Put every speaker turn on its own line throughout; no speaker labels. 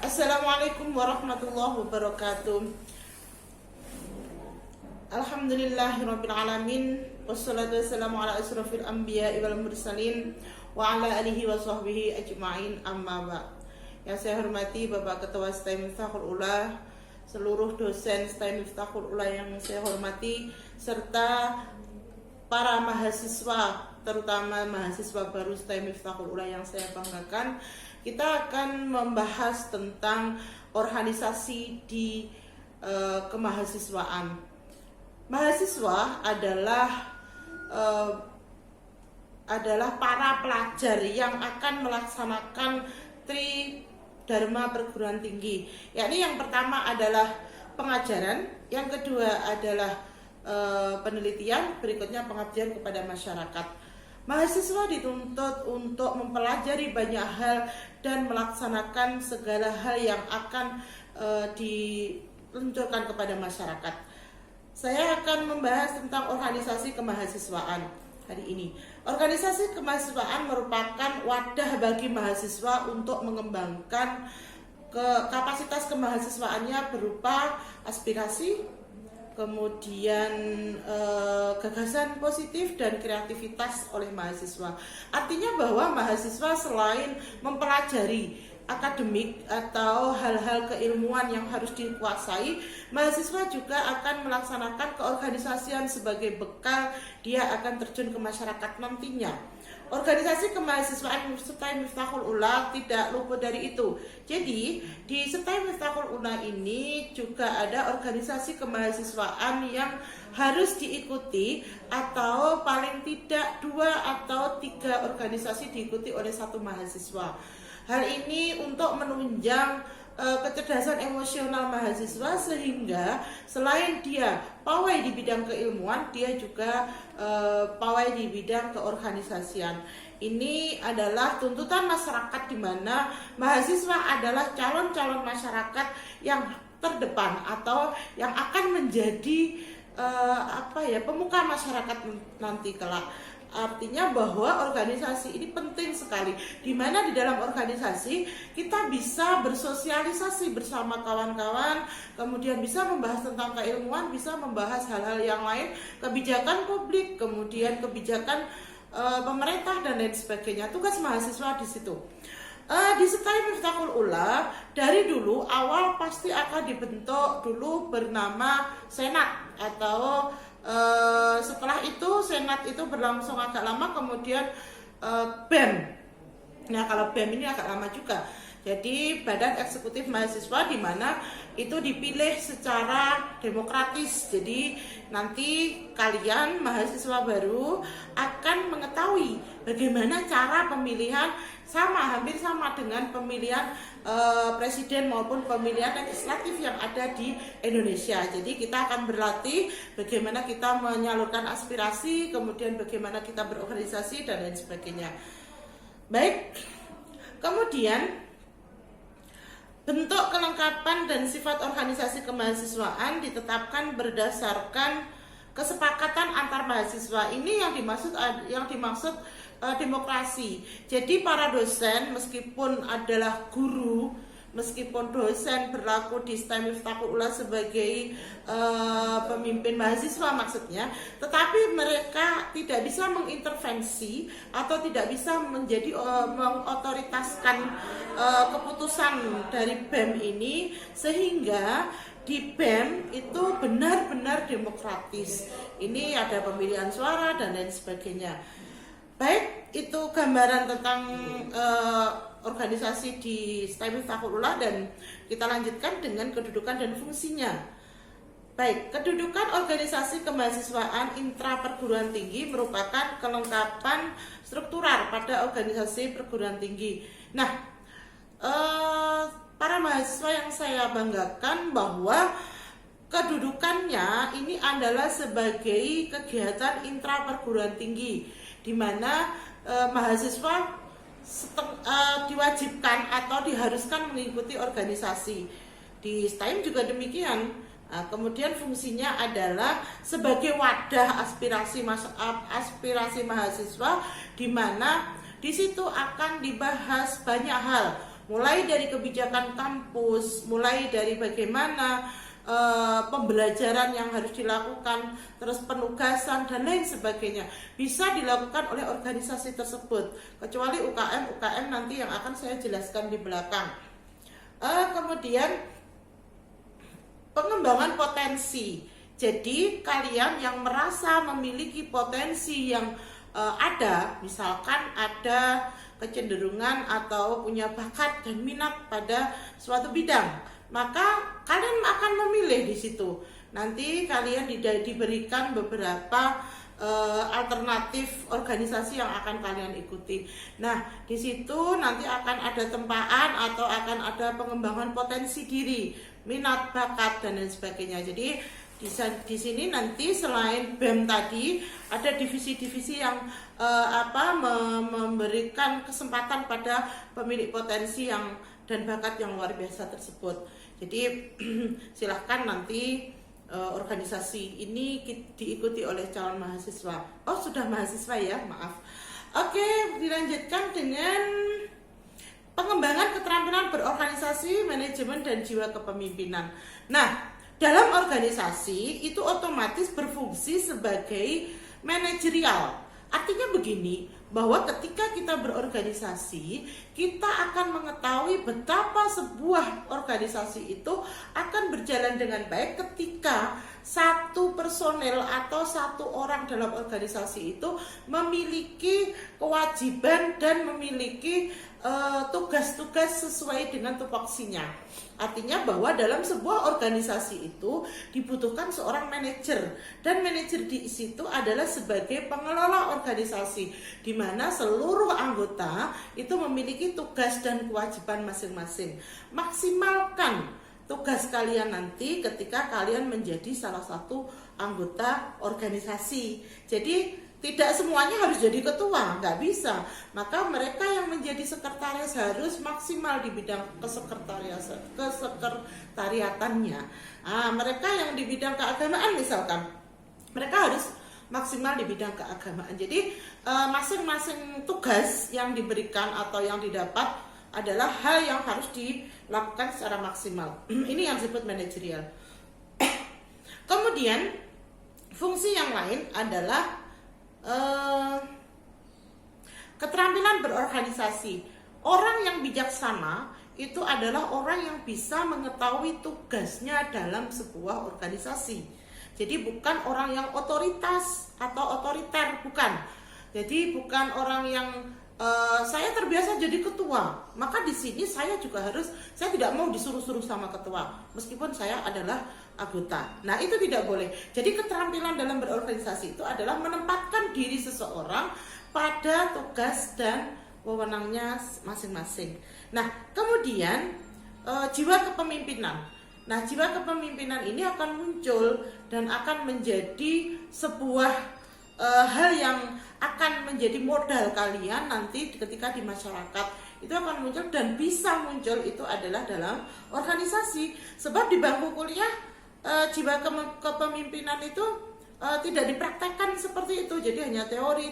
Assalamualaikum warahmatullahi wabarakatuh. Alhamdulillahirrabbilalamin. Wassalatu wassalamu ala asrafil anbiya wal mursalin wa ala alihi wa sahbihi ajma'in, amma ba'd. Yang saya hormati Bapak Ketua STAI Miftahul Ula, seluruh dosen STAI Miftahul Ula yang saya hormati, serta para mahasiswa, terutama mahasiswa baru STAI Miftahul Ula yang saya banggakan. Kita akan membahas tentang organisasi di kemahasiswaan. Mahasiswa adalah para pelajar yang akan melaksanakan Tridharma perguruan tinggi. Yakni yang pertama adalah pengajaran, yang kedua adalah penelitian, berikutnya pengabdian kepada masyarakat. Mahasiswa dituntut untuk mempelajari banyak hal dan melaksanakan segala hal yang akan diluncurkan kepada masyarakat. Saya akan membahas tentang organisasi kemahasiswaan hari ini. Organisasi kemahasiswaan merupakan wadah bagi mahasiswa untuk mengembangkan kapasitas kemahasiswaannya berupa aspirasi, kemudian gagasan positif dan kreativitas oleh mahasiswa. Artinya bahwa mahasiswa selain mempelajari akademik atau hal-hal keilmuan yang harus dikuasai, mahasiswa juga akan melaksanakan keorganisasian sebagai bekal dia akan terjun ke masyarakat nantinya. Organisasi kemahasiswaan STAI Miftahul Ula tidak luput dari itu. Jadi di STAI Miftahul Ula ini juga ada organisasi kemahasiswaan yang harus diikuti, atau paling tidak 2 atau 3 organisasi diikuti oleh satu mahasiswa. Hal ini untuk menunjang kecerdasan emosional mahasiswa, sehingga selain dia pawai di bidang keilmuan, dia juga pawai di bidang keorganisasian. Ini adalah tuntutan masyarakat, di mana mahasiswa adalah calon-calon masyarakat yang terdepan atau yang akan menjadi pemuka masyarakat nanti kelak. Artinya bahwa organisasi ini penting sekali, di mana di dalam organisasi kita bisa bersosialisasi bersama kawan-kawan, kemudian bisa membahas tentang keilmuan, bisa membahas hal-hal yang lain, kebijakan publik, kemudian kebijakan pemerintah dan lain sebagainya. Tugas mahasiswa di situ. Di STAI Miftahul Ula dari dulu awal pasti akan dibentuk dulu bernama senat, atau setelah itu senat itu berlangsung agak lama, kemudian BEM. Nah, kalau BEM ini agak lama juga. Jadi Badan Eksekutif Mahasiswa, di mana itu dipilih secara demokratis. Jadi nanti kalian mahasiswa baru akan mengetahui bagaimana cara pemilihan, hampir sama dengan pemilihan presiden maupun pemilihan legislatif yang ada di Indonesia. Jadi kita akan berlatih bagaimana kita menyalurkan aspirasi, kemudian bagaimana kita berorganisasi dan lain sebagainya. Baik, kemudian bentuk, kelengkapan, dan sifat organisasi kemahasiswaan ditetapkan berdasarkan kesepakatan antar mahasiswa. Ini yang dimaksud demokrasi. Jadi para dosen, meskipun adalah guru, meskipun dosen berlaku di STAI Miftahul Ula sebagai pemimpin mahasiswa maksudnya, tetapi mereka tidak bisa mengintervensi atau tidak bisa menjadi mengotoritaskan keputusan dari BEM ini, sehingga di BEM itu benar-benar demokratis. Ini ada pemilihan suara dan lain sebagainya. Baik, itu gambaran tentang organisasi di STAI Miftahul Ula, dan kita lanjutkan dengan kedudukan dan fungsinya. Baik, kedudukan organisasi kemahasiswaan intra perguruan tinggi merupakan kelengkapan struktural pada organisasi perguruan tinggi. Nah, para mahasiswa yang saya banggakan bahwa kedudukannya ini adalah sebagai kegiatan intra perguruan tinggi, di mana mahasiswa diwajibkan atau diharuskan mengikuti organisasi. Di STAI juga demikian. Kemudian fungsinya adalah sebagai wadah aspirasi mahasiswa, di mana di situ akan dibahas banyak hal, mulai dari kebijakan kampus, mulai dari bagaimana pembelajaran yang harus dilakukan, terus penugasan dan lain sebagainya bisa dilakukan oleh organisasi tersebut, kecuali UKM nanti yang akan saya jelaskan di belakang. Kemudian pengembangan potensi. Jadi kalian yang merasa memiliki potensi yang ada, misalkan ada kecenderungan atau punya bakat dan minat pada suatu bidang, maka kalian akan memilih di situ. Nanti kalian diberikan beberapa alternatif organisasi yang akan kalian ikuti. Nah, di situ nanti akan ada tempaan atau akan ada pengembangan potensi diri, minat, bakat dan lain sebagainya. Jadi di sini nanti selain BEM tadi ada divisi-divisi yang memberikan kesempatan pada pemilik potensi yang dan bakat yang luar biasa tersebut. Jadi silahkan nanti organisasi ini diikuti oleh calon mahasiswa. Oh, sudah mahasiswa ya, maaf. Oke, dilanjutkan dengan pengembangan keterampilan berorganisasi, manajemen dan jiwa kepemimpinan. Nah, dalam organisasi itu otomatis berfungsi sebagai manajerial. Artinya begini, bahwa ketika kita berorganisasi, kita akan mengetahui betapa sebuah organisasi itu akan berjalan dengan baik ketika satu personel atau satu orang dalam organisasi itu memiliki kewajiban dan memiliki tugas-tugas sesuai dengan tupoksinya. Artinya bahwa dalam sebuah organisasi itu dibutuhkan seorang manajer, dan manajer di situ adalah sebagai pengelola organisasi, di mana seluruh anggota itu memiliki tugas dan kewajiban masing-masing. Maksimalkan tugas kalian nanti ketika kalian menjadi salah satu anggota organisasi. Jadi tidak semuanya harus jadi ketua, nggak bisa. Maka mereka yang menjadi sekretaris harus maksimal di bidang kesekretariatannya. Mereka yang di bidang keagamaan misalkan, mereka harus maksimal di bidang keagamaan. Jadi masing-masing tugas yang diberikan atau yang didapat adalah hal yang harus dilakukan secara maksimal. Ini yang disebut manajerial. Kemudian fungsi yang lain adalah keterampilan berorganisasi. Orang yang bijaksana itu adalah orang yang bisa mengetahui tugasnya dalam sebuah organisasi. Jadi bukan orang yang otoritas atau otoriter, bukan. Jadi bukan orang yang saya terbiasa jadi ketua, maka di sini saya tidak mau disuruh-suruh sama ketua, meskipun saya adalah anggota. Nah, itu tidak boleh. Jadi keterampilan dalam berorganisasi itu adalah menempatkan diri seseorang pada tugas dan wewenangnya masing-masing. Nah, kemudian jiwa kepemimpinan. Nah, jiwa kepemimpinan ini akan muncul dan akan menjadi sebuah hal yang akan menjadi modal kalian nanti ketika di masyarakat. Itu akan muncul dan bisa muncul itu adalah dalam organisasi. Sebab di bangku kuliah jiwa kepemimpinan itu tidak dipraktekkan seperti itu. Jadi hanya teori.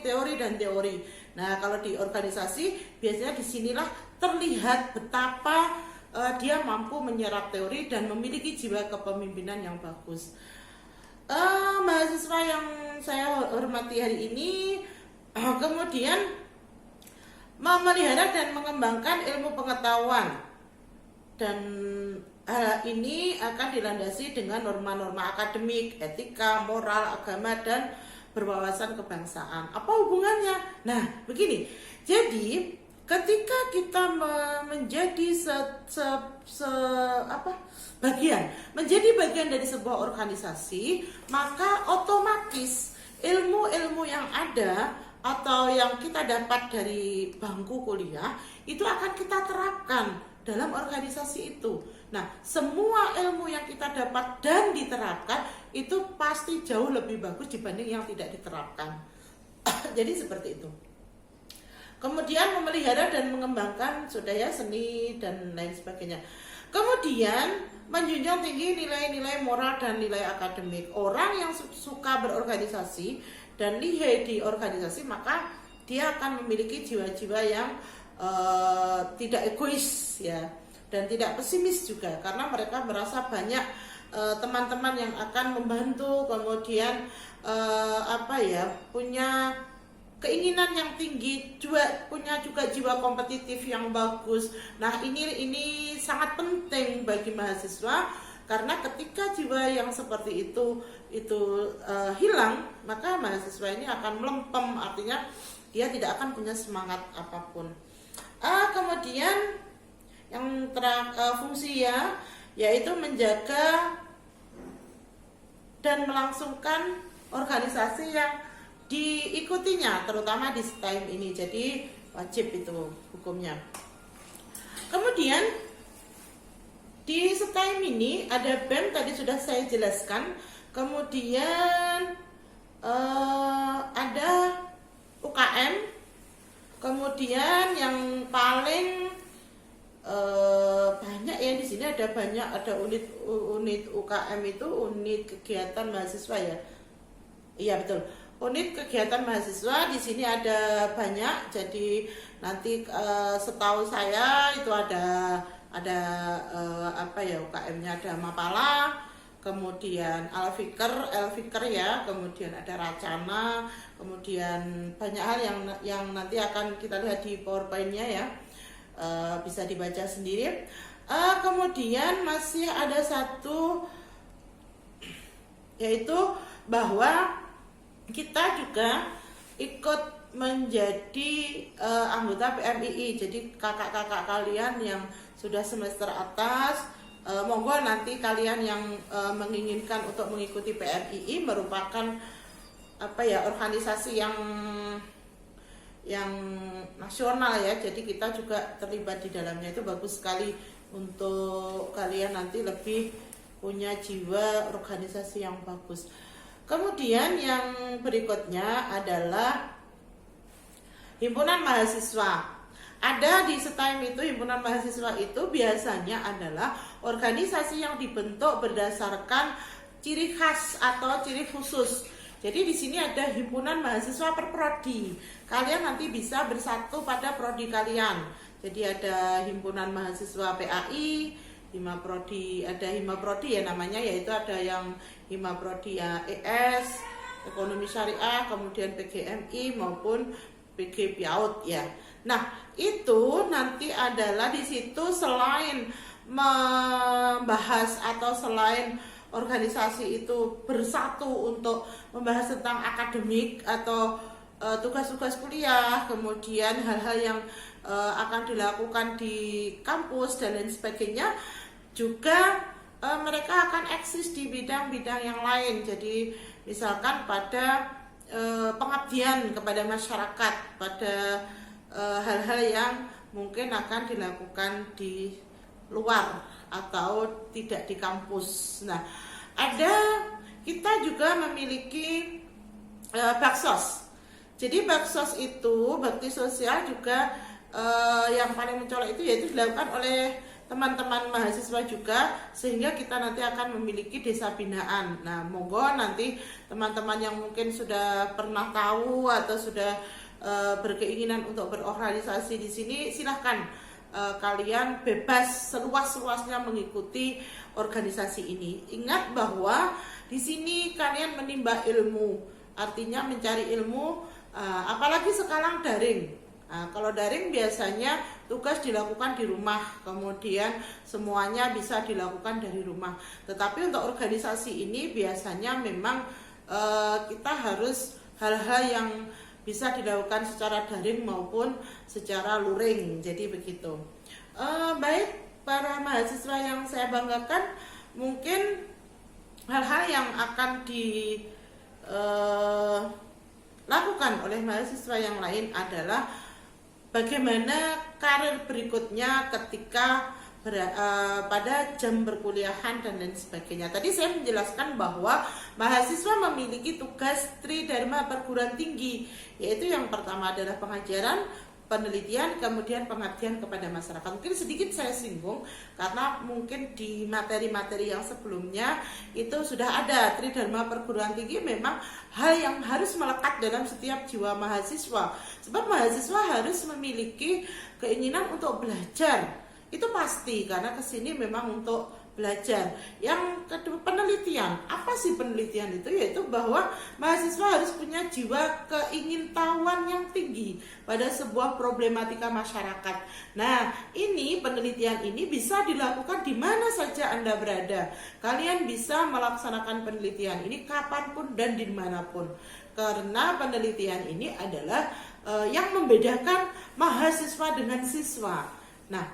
Nah, kalau di organisasi biasanya disinilah terlihat betapa dia mampu menyerap teori dan memiliki jiwa kepemimpinan yang bagus. Mahasiswa yang saya hormati hari ini, kemudian memelihara dan mengembangkan ilmu pengetahuan, dan hal ini akan dilandasi dengan norma-norma akademik, etika, moral, agama, dan berwawasan kebangsaan. Apa hubungannya? Nah, begini. Jadi, ketika kita menjadi menjadi bagian dari sebuah organisasi, maka otomatis ilmu-ilmu yang ada atau yang kita dapat dari bangku kuliah itu akan kita terapkan dalam organisasi itu. Nah, semua ilmu yang kita dapat dan diterapkan itu pasti jauh lebih bagus dibanding yang tidak diterapkan. Jadi seperti itu. Kemudian memelihara dan mengembangkan budaya seni dan lain sebagainya. Kemudian menjunjung tinggi nilai-nilai moral dan nilai akademik. Orang yang suka berorganisasi dan lihai di organisasi, maka dia akan memiliki jiwa-jiwa yang tidak egois ya, dan tidak pesimis juga, karena mereka merasa banyak teman-teman yang akan membantu, kemudian punya keinginan yang tinggi, punya juga jiwa kompetitif yang bagus. Nah, ini sangat penting bagi mahasiswa, karena ketika jiwa yang seperti itu hilang, maka mahasiswa ini akan melempem, artinya dia tidak akan punya semangat apapun. Kemudian yang fungsi yaitu menjaga dan melangsungkan organisasi yang diikutinya, terutama di STIM ini. Jadi wajib itu hukumnya. Kemudian di STIM ini ada BEM, tadi sudah saya jelaskan. Kemudian ada UKM. Kemudian yang paling banyak ya di sini ada unit UKM, itu unit kegiatan mahasiswa ya. Iya betul. Unit kegiatan mahasiswa di sini ada banyak. Jadi nanti setahu saya itu ada UKM-nya ada Mapala, kemudian Elfikr ya, kemudian ada Racana, kemudian banyak hal yang nanti akan kita lihat di PowerPoint-nya ya. Bisa dibaca sendiri. Kemudian masih ada satu, yaitu bahwa kita juga ikut menjadi anggota PMII. Jadi kakak-kakak kalian yang sudah semester atas, monggo nanti kalian yang menginginkan untuk mengikuti PMII, merupakan organisasi yang nasional ya, jadi kita juga terlibat di dalamnya. Itu bagus sekali untuk kalian nanti lebih punya jiwa organisasi yang bagus. Kemudian yang berikutnya adalah himpunan mahasiswa. Ada di STIM itu, himpunan mahasiswa itu biasanya adalah organisasi yang dibentuk berdasarkan ciri khas atau ciri khusus. Jadi di sini ada himpunan mahasiswa per prodi. Kalian nanti bisa bersatu pada prodi kalian. Jadi ada himpunan mahasiswa PAI, Himaprodi, ada Himaprodi ya namanya, yaitu ada yang Himaprodi ya ES, Ekonomi Syariah, kemudian PGMI maupun PG PIAUD ya. Nah, itu nanti adalah di situ selain membahas atau selain organisasi itu bersatu untuk membahas tentang akademik atau tugas-tugas kuliah, kemudian hal-hal yang akan dilakukan di kampus dan lain sebagainya, juga mereka akan eksis di bidang-bidang yang lain. Jadi misalkan pada pengabdian kepada masyarakat, pada hal-hal yang mungkin akan dilakukan di luar atau tidak di kampus. Nah, kita juga memiliki baksos. Jadi baksos itu, bakti sosial juga yang paling mencolok itu yaitu dilakukan oleh teman-teman mahasiswa juga, sehingga kita nanti akan memiliki desa binaan. Nah, monggo nanti teman-teman yang mungkin sudah pernah tahu atau sudah berkeinginan untuk berorganisasi di sini, silahkan kalian bebas seluas-luasnya mengikuti organisasi ini. Ingat bahwa di sini kalian menimba ilmu, artinya mencari ilmu, apalagi sekarang daring. Kalau daring biasanya tugas dilakukan di rumah, kemudian semuanya bisa dilakukan dari rumah. Tetapi untuk organisasi ini biasanya memang kita harus hal-hal yang bisa dilakukan secara daring maupun secara luring. Jadi begitu. Baik para mahasiswa yang saya banggakan, mungkin hal-hal yang akan dilakukan oleh mahasiswa yang lain adalah bagaimana karir berikutnya ketika pada jam perkuliahan dan lain sebagainya. Tadi saya menjelaskan bahwa mahasiswa memiliki tugas tridharma perguruan tinggi, yaitu yang pertama adalah pengajaran, penelitian, kemudian pengabdian kepada masyarakat. Mungkin sedikit saya singgung karena mungkin di materi-materi yang sebelumnya itu sudah ada Tridharma perguruan tinggi memang hal yang harus melekat dalam setiap jiwa mahasiswa. Sebab mahasiswa harus memiliki keinginan untuk belajar. Itu pasti karena kesini memang untuk belajar. Yang kedua, penelitian. Apa sih penelitian itu? Yaitu bahwa mahasiswa harus punya jiwa keingintahuan yang tinggi pada sebuah problematika masyarakat. Nah, ini penelitian ini bisa dilakukan di mana saja Anda berada. Kalian bisa melaksanakan penelitian ini kapanpun dan dimanapun. Karena penelitian ini adalah yang membedakan mahasiswa dengan siswa. Nah,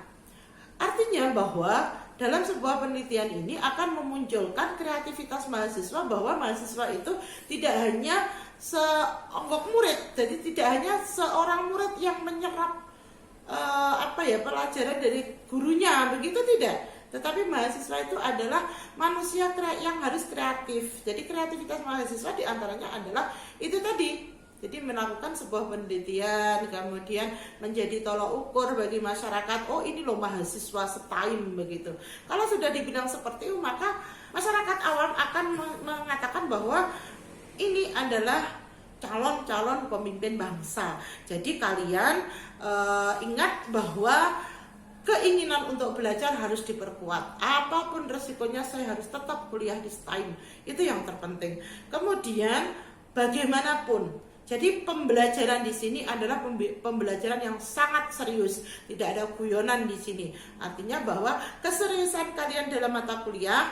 artinya bahwa dalam sebuah penelitian ini akan memunculkan kreativitas mahasiswa, bahwa mahasiswa itu tidak hanya seonggok murid, jadi tidak hanya seorang murid yang menyerap pelajaran dari gurunya, begitu tidak. Tetapi mahasiswa itu adalah manusia yang harus kreatif. Jadi kreativitas mahasiswa diantaranya adalah itu tadi. Jadi melakukan sebuah penelitian, kemudian menjadi tolok ukur bagi masyarakat. Oh, ini loh mahasiswa STAIM begitu. Kalau sudah dibilang seperti itu, maka masyarakat awam akan mengatakan bahwa ini adalah calon-calon pemimpin bangsa. Jadi kalian ingat bahwa keinginan untuk belajar harus diperkuat. Apapun resikonya, saya harus tetap kuliah di STAIM. Itu yang terpenting. Kemudian bagaimanapun, jadi pembelajaran di sini adalah pembelajaran yang sangat serius, tidak ada guyonan di sini. Artinya bahwa keseriusan kalian dalam mata kuliah,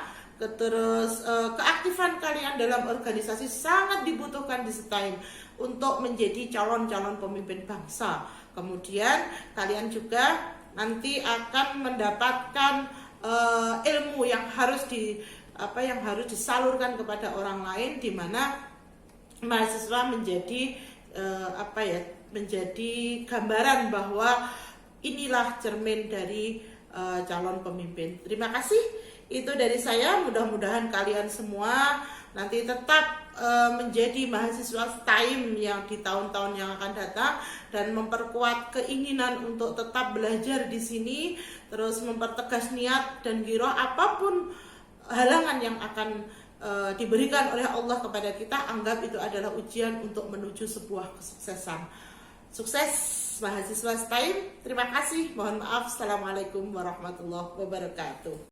keaktifan kalian dalam organisasi sangat dibutuhkan di STAIM untuk menjadi calon-calon pemimpin bangsa. Kemudian kalian juga nanti akan mendapatkan ilmu yang harus disalurkan kepada orang lain, di mana mahasiswa menjadi menjadi gambaran bahwa inilah cermin dari calon pemimpin. Terima kasih, itu dari saya. Mudah-mudahan kalian semua nanti tetap menjadi mahasiswa STAIM yang di tahun-tahun yang akan datang, dan memperkuat keinginan untuk tetap belajar di sini, terus mempertegas niat dan giroh apapun halangan yang akan diberikan oleh Allah kepada kita, anggap itu adalah ujian untuk menuju sebuah kesuksesan. Sukses mahasiswa STAIM. Terima kasih. Mohon maaf. Assalamualaikum warahmatullahi wabarakatuh.